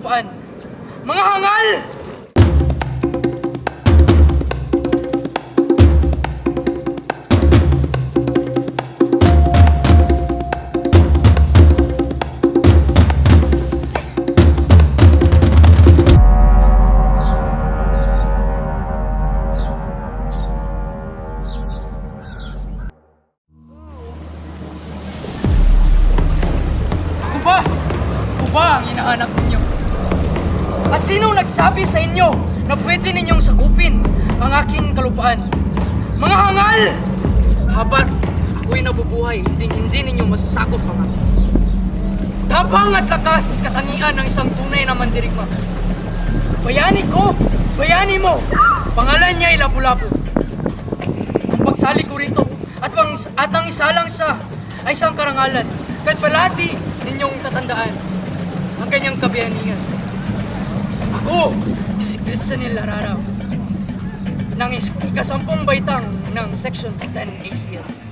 kalupaan. Mga hangal! Ako ba ang hinahanap ninyo? At sinong nagsabi sa inyo na pwede ninyong sakupin ang aking kalupaan? Mga hangal! Habat ako'y nabubuhay, hindi ninyo masasakop ang aking isip. Tapang at lakas katangian ng isang tunay na mandirigma. Bayani ko, bayani mo, pangalan niya ay Lapu-Lapu. Ang pagsali ko rito at ang isa lang siya ay isang karangalan. Kahit palati ninyong tatandaan ang kanyang kabayanihan. Ako, si Crisanil Araraw, ng ikasampung baitang ng Section 10 ACS.